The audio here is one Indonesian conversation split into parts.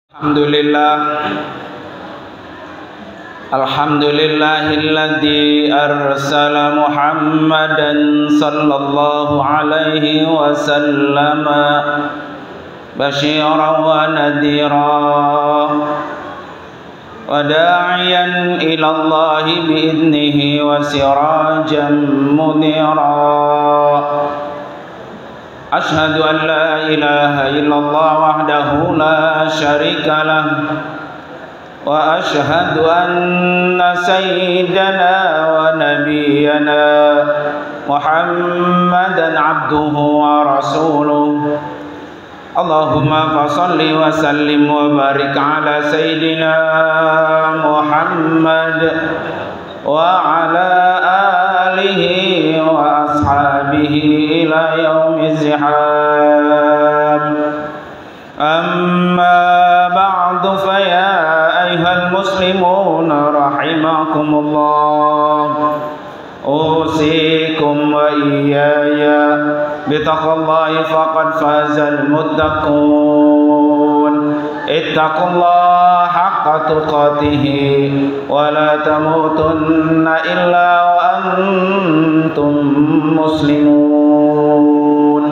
Alhamdulillahilladzi arsala Muhammadan sallallahu alaihi wasallam basyiran wa nadhira wa da'iyan ila Allahi bi'idnihi wa sirajan munira. Ashhadu an la ilaha illallah wahdahu la syarika lah wa ashhadu anna sayyidana wa nabiyyana Muhammadan abduhu wa rasuluh. Allahumma fasalli wa sallim wa barik ala sayyidina Muhammad wa ala alihi wa ashabihi ila yaumiz zihab. Amma ba'du fa ya ayyuhal muslimun rahimakumullah, usikum wa iyaya bitaqwallahi faqad fazal muttaqun. Ittaqullaha haqqa tuqatih wa la tamutunna illa wa antum muslimun.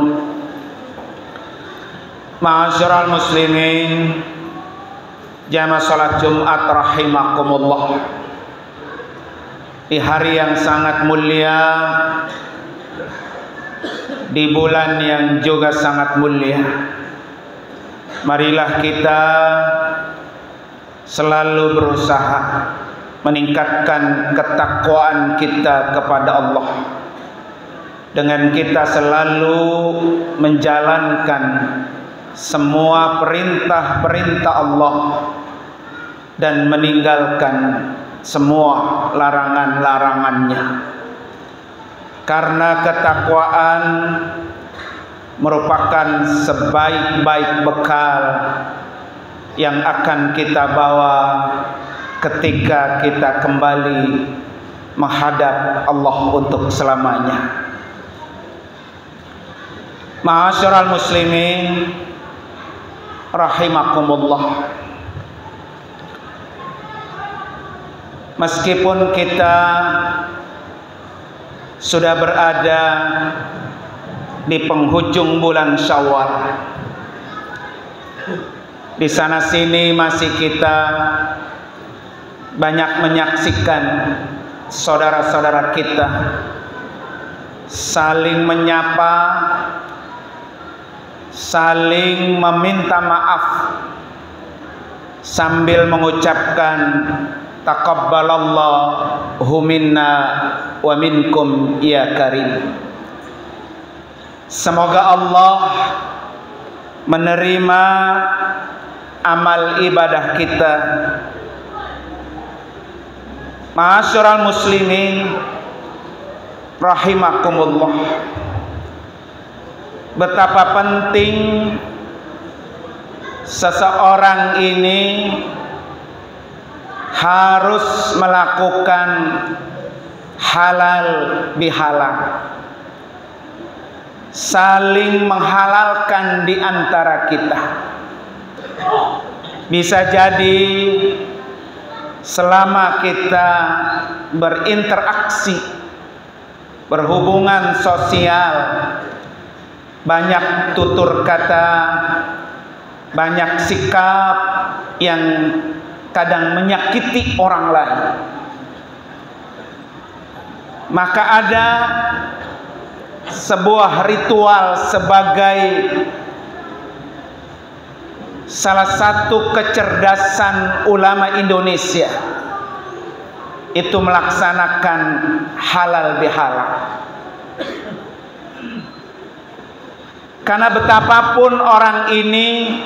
Ma'asyiral muslimin, jamaah salat Jumat rahimakumullah. Di hari yang sangat mulia, di bulan yang juga sangat mulia, marilah kita selalu berusaha meningkatkan ketakwaan kita kepada Allah dengan kita selalu menjalankan semua perintah-perintah Allah dan meninggalkan semua larangan-larangannya. Karena ketakwaan merupakan sebaik-baik bekal yang akan kita bawa ketika kita kembali menghadap Allah untuk selamanya. Ma'asyiral muslimin rahimakumullah, meskipun kita sudah berada di penghujung bulan Syawal, di sana sini masih kita banyak menyaksikan saudara-saudara kita saling menyapa, saling meminta maaf sambil mengucapkan taqabbalallahu minna wa minkum ya karim. Semoga Allah menerima amal ibadah kita. Ma'asyiral muslimin rahimakumullah, betapa penting seseorang ini harus melakukan halal bihalal, saling menghalalkan di antara kita. Bisa jadi selama kita berinteraksi, berhubungan sosial, banyak tutur kata, banyak sikap yang kadang menyakiti orang lain, maka ada sebuah ritual sebagai salah satu kecerdasan ulama Indonesia, itu melaksanakan halal bihalal. Karena betapapun orang ini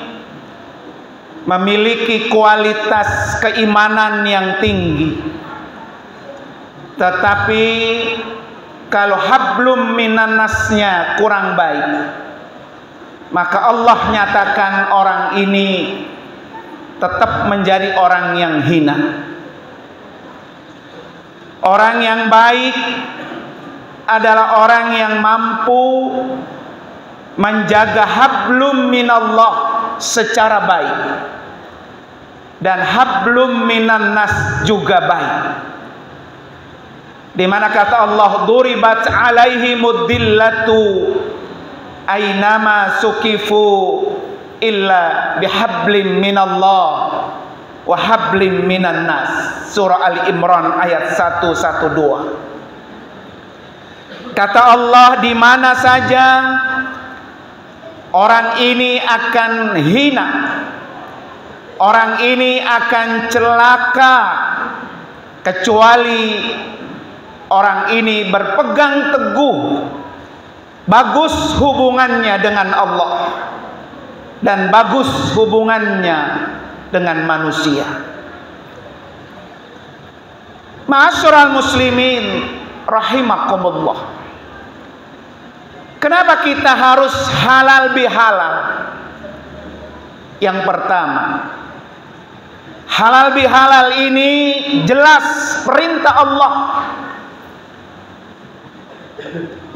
memiliki kualitas keimanan yang tinggi, tetapi kalau hablum minannasnya kurang baik, maka Allah nyatakan orang ini tetap menjadi orang yang hina. Orang yang baik adalah orang yang mampu menjaga hablum minallah secara baik. dan hablum minan nas juga baik. Di mana kata Allah, duribat alaihimud dillatu ainama sukifu illa bihablim minallah wa hablim minan nas. Surah Ali Imran ayat 112. Kata Allah, di mana saja orang ini akan hina, orang ini akan celaka, kecuali orang ini berpegang teguh, bagus hubungannya dengan Allah dan bagus hubungannya dengan manusia. Ma'asyiral muslimin rahimakumullah. Kenapa kita harus halal bihalal? Yang pertama, halal bihalal ini jelas perintah Allah.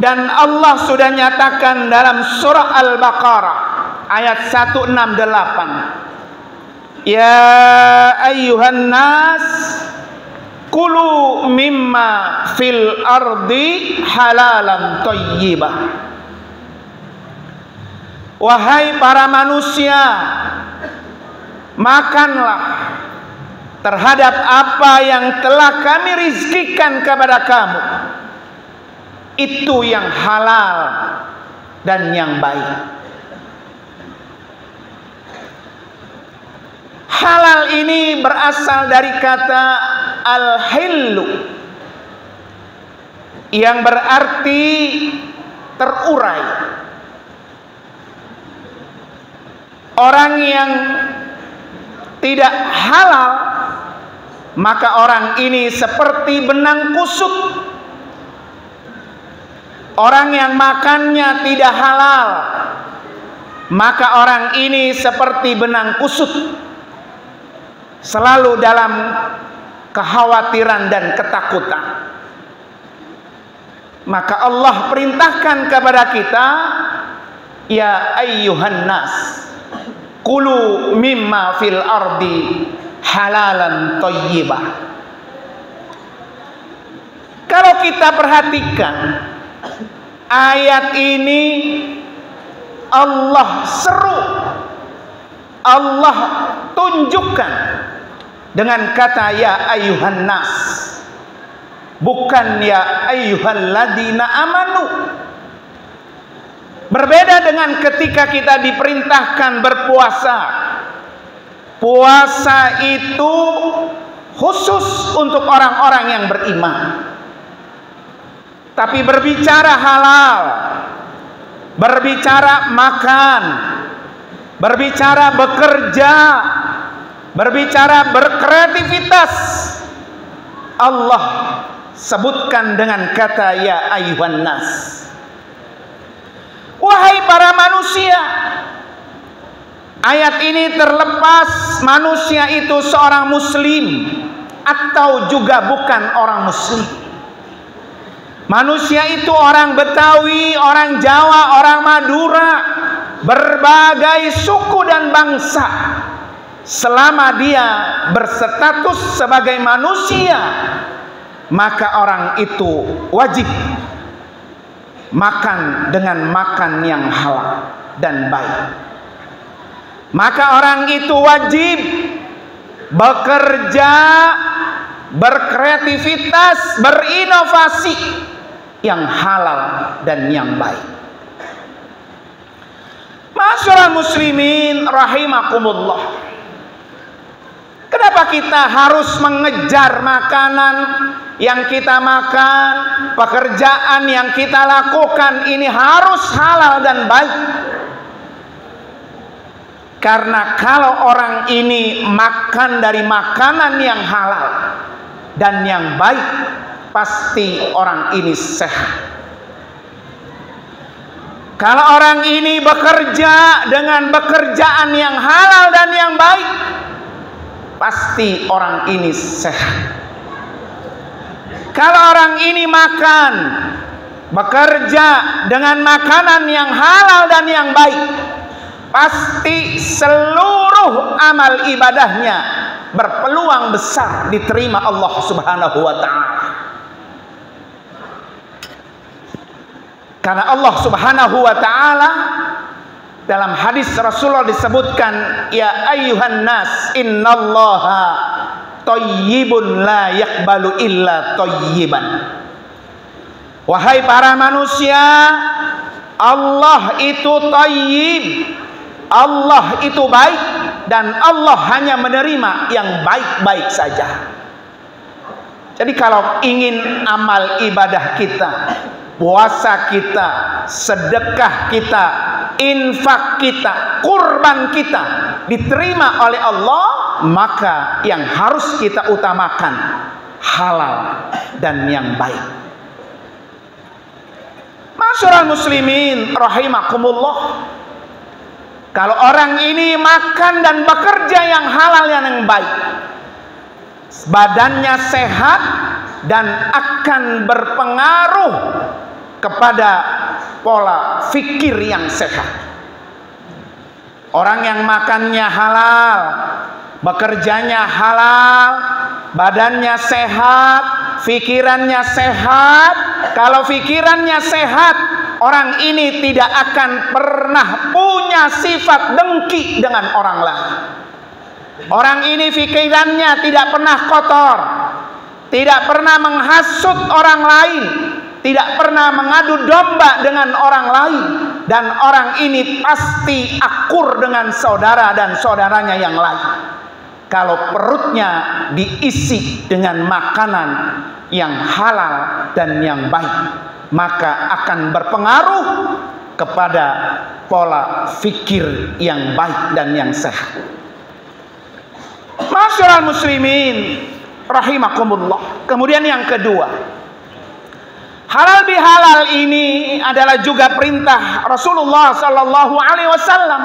Dan Allah sudah nyatakan dalam surah Al-Baqarah ayat 168. Ya ayyuhan nas kulu mimma fil ardi halalan thayyibah. Wahai para manusia, makanlah terhadap apa yang telah kami rizkikan kepada kamu, itu yang halal dan yang baik. Halal ini berasal dari kata al-hillu, yang berarti terurai. Orang yang tidak halal, maka orang ini seperti benang kusut. Orang yang makannya tidak halal, maka orang ini seperti benang kusut, selalu dalam kekhawatiran dan ketakutan. Maka Allah perintahkan kepada kita, ya ayyuhan nas kulu mimma fil ardi halalan thayyibah. Kalau kita perhatikan ayat ini, Allah seru, Allah tunjukkan dengan kata ya ayyuhan nas, bukan ya ayyuhalladzina amanu. Berbeda dengan ketika kita diperintahkan berpuasa. Puasa itu khusus untuk orang-orang yang beriman. Tapi berbicara halal, berbicara makan, berbicara bekerja, berbicara berkreativitas, Allah sebutkan dengan kata ya ayyuhan nas. Wahai para manusia. Ayat ini terlepas manusia itu seorang muslim atau juga bukan orang muslim. Manusia itu orang Betawi, orang Jawa, orang Madura, berbagai suku dan bangsa. Selama dia berstatus sebagai manusia, maka orang itu wajib makan dengan makan yang halal dan baik. Maka orang itu wajib bekerja, berkreativitas, berinovasi yang halal dan yang baik. Ma'asyiral muslimin rahimakumullah. Kenapa kita harus mengejar makanan yang kita makan, pekerjaan yang kita lakukan ini harus halal dan baik? Karena kalau orang ini makan dari makanan yang halal dan yang baik, pasti orang ini sehat. Kalau orang ini bekerja dengan pekerjaan yang halal dan yang baik, pasti orang ini sehat. Kalau orang ini makan, bekerja dengan makanan yang halal dan yang baik, pasti seluruh amal ibadahnya berpeluang besar diterima Allah Subhanahu wa ta'ala. Karena Allah Subhanahu wa ta'ala dalam hadis Rasulullah disebutkan, ya ayyuhan nas innallaha thayyibun la yaqbalu illa thayyiban. Wahai para manusia, Allah itu thayyib, Allah itu baik, dan Allah hanya menerima yang baik-baik saja. Jadi kalau ingin amal ibadah kita, puasa kita, sedekah kita, infak kita, kurban kita diterima oleh Allah, maka yang harus kita utamakan halal dan yang baik. Masyarul muslimin rahimakumullah, kalau orang ini makan dan bekerja yang halal dan yang baik, badannya sehat dan akan berpengaruh kepada pola fikir yang sehat. Orang yang makannya halal, bekerjanya halal, badannya sehat, fikirannya sehat. Kalau fikirannya sehat, orang ini tidak akan pernah punya sifat dengki dengan orang lain. Orang ini fikirannya tidak pernah kotor, tidak pernah menghasut orang lain, tidak pernah mengadu domba dengan orang lain, dan orang ini pasti akur dengan saudara dan saudaranya yang lain. Kalau perutnya diisi dengan makanan yang halal dan yang baik, maka akan berpengaruh kepada pola fikir yang baik dan yang sehat. Masyarul muslimin rahimakumullah. Kemudian yang kedua, halal bihalal ini adalah juga perintah Rasulullah sallallahu alaihi wasallam,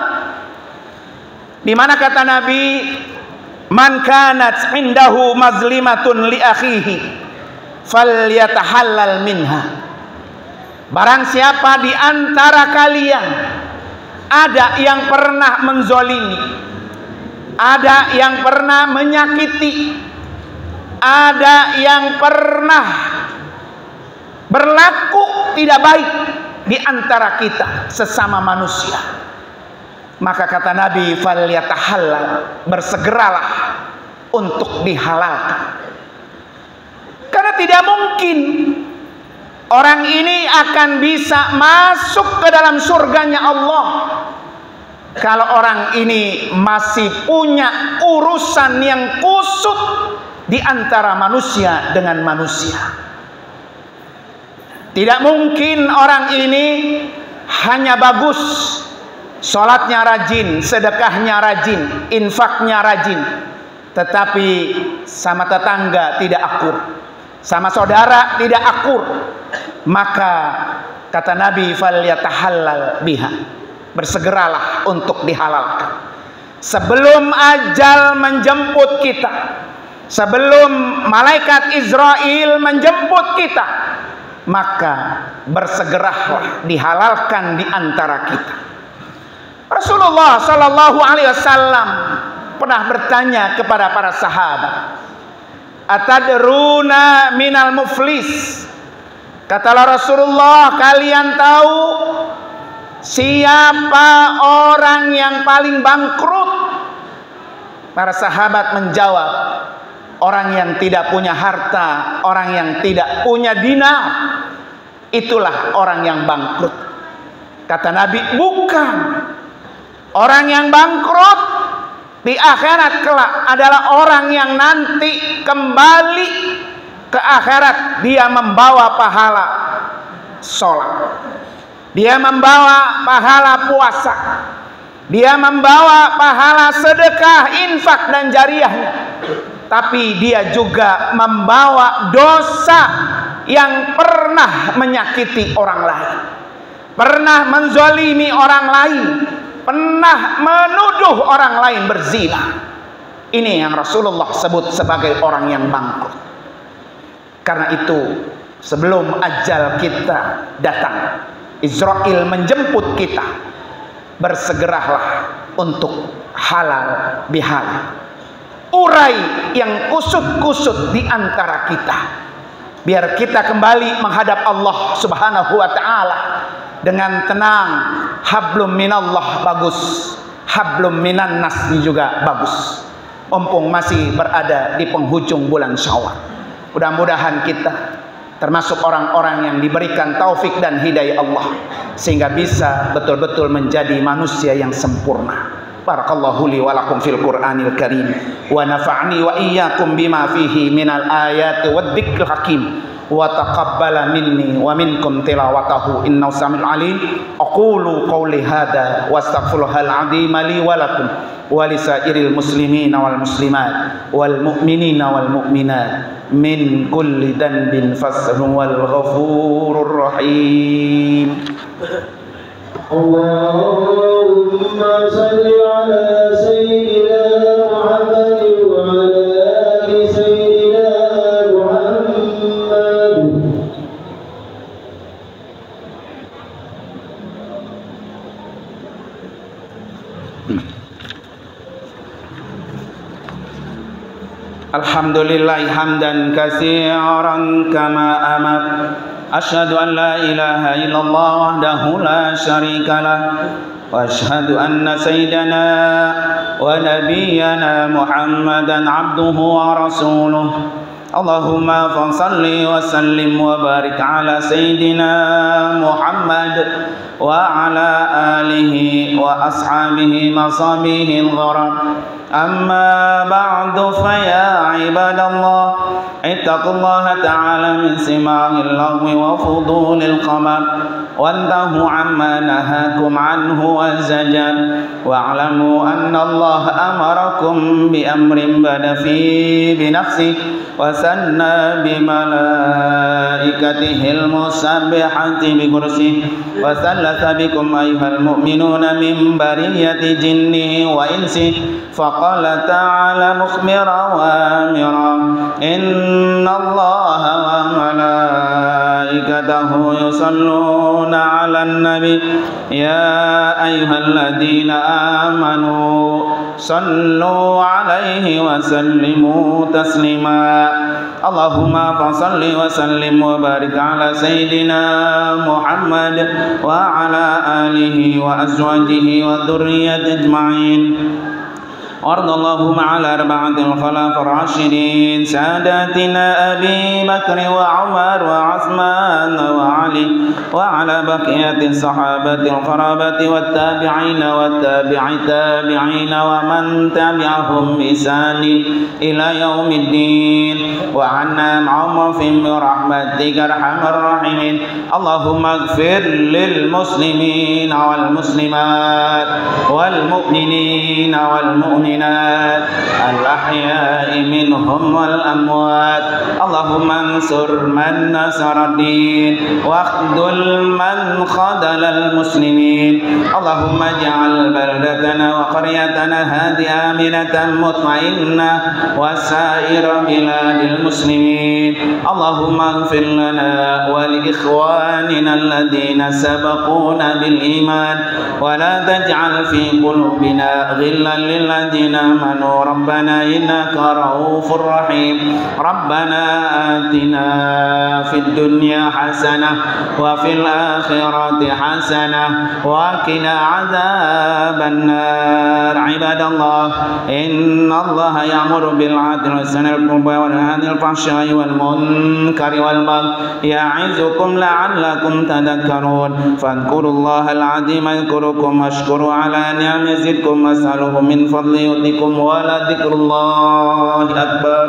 di mana kata Nabi, man kanat indahu mazlimatun li akhihi falyatahallal minha. Barang siapa di antara kalian ada yang pernah menzolimi, ada yang pernah menyakiti, ada yang pernah berlaku tidak baik di antara kita sesama manusia, maka kata Nabi, falyatahallal, bersegeralah untuk dihalalkan. Karena tidak mungkin orang ini akan bisa masuk ke dalam surganya Allah kalau orang ini masih punya urusan yang kusut di antara manusia dengan manusia. Tidak mungkin orang ini hanya bagus, sholatnya rajin, sedekahnya rajin, infaknya rajin, tetapi sama tetangga tidak akur, sama saudara tidak akur. Maka kata Nabi, falyatahallal biha, bersegeralah untuk dihalalkan sebelum ajal menjemput kita, sebelum malaikat Israel menjemput kita. Maka bersegeralah dihalalkan di antara kita. Rasulullah sallallahu alaihi wasallam pernah bertanya kepada para sahabat, atadruna minal muflis? Katalah Rasulullah, kalian tahu siapa orang yang paling bangkrut? Para sahabat menjawab, orang yang tidak punya harta, orang yang tidak punya dinar, itulah orang yang bangkrut. Kata Nabi, bukan. Orang yang bangkrut di akhirat kelak adalah orang yang nanti kembali ke akhirat, dia membawa pahala sholat, dia membawa pahala puasa, dia membawa pahala sedekah, infak dan jariahnya, tapi dia juga membawa dosa yang pernah menyakiti orang lain, pernah menzalimi orang lain, pernah menuduh orang lain berzina. Ini yang Rasulullah sebut sebagai orang yang bangkrut. Karena itu sebelum ajal kita datang, Israel menjemput kita, bersegeralah untuk halal bihalal. urai yang kusut-kusut di antara kita, biar kita kembali menghadap Allah Subhanahu wa ta'ala dengan tenang. Hablum minallah bagus, hablum minan nas juga bagus. Mumpung masih berada di penghujung bulan Syawal, mudah-mudahan kita termasuk orang-orang yang diberikan taufik dan hidayah Allah, sehingga bisa betul-betul menjadi manusia yang sempurna. Barakallahu li wa lakum fil Qur'anil Karim wa nafa'ni wa iyyakum bima fihi minal ayati wad dzikril hakim wa taqabbala minni wa minkum tilawatahu innahu samiul alim. Aqulu qawli hadza wa astaghfirullahal azim li wa lakum wa lisairil muslimina wal muslimat wal mu'minina wal mu'minat min kulli dhanbin fasbun wal ghafurur rahim. Allahumma salli ala sayyidina Muhammad wa ala ali sayyidina Muhammad. Alhamdulillah hamdan katsiran kama amar. Asyhadu an la ilaha illallah wahdahu la syarika lah wa asyhadu anna sayyidana wa nabiyyana Muhammadan abduhu wa rasuluh. Allahumma fassalli wa sallim wa barik ala sayyidina Muhammad wa ala alihi wa ashabihi masabihil gharam. Amma ba'du fa ya ibadallah ittaqullaha ta'ala min sima'il lagwi wa fudulil qamar wantahu amma nahakum anhu wa zajar wa'lamu anna Allah amarakum bi amrin bada fi bi nafsihi wa sanna bi malaikatihil musabbihati bi kursihi wa sallatha bikum ayyuhal mu'minuna min bariyati jinnihi wa insihi فقال تعالى مخبرا وامرا إن الله وملائكته يصلون على النبي يا أيها الذين آمنوا صلوا عليه وسلموا تسليما. اللهم فصل وسلم وبارك على سيدنا محمد وعلى آله وأزواجه وذريته أجمعين. وارض اللهم على أربعة الخلفاء الراشدين ساداتنا أبي بكر وعمر وعثمان وعلي وعلى بقية الصحابة القرابة والتابعين والتابع التابعين ومن تبعهم بإحسان إلى يوم الدين وعنا معهم برحمتك أرحم الراحمين. اللهم اغفر للمسلمين والمسلمات والمؤمنين والمؤمنات الأحياء منهم والأموات. اللهم انصر من نصر الدين واخذل من خذل المسلمين. اللهم اجعل بلدتنا وقريتنا هذه آمنة مطمئنة وسائر بلاد المسلمين. اللهم اغفر لنا ولإخواننا الذين سبقونا بالإيمان ولا تجعل في قلوبنا غلا للذين آمنوا ربنا إنك رؤوف رحيم. ربنا آتنا في الدنيا حسنة وفي الآخرة حسنة وقنا عذاب النار. عباد الله إن الله يأمر بالعدل والإحسان والقربى وينهى عن الفحشاء والمنكر والبغي يعظكم لعلكم تذكرون. فاذكروا الله العظيم يذكركم واشكروا على نعمه يزدكم واسألوه من فضله يؤتكم ولذكر الله أكبر.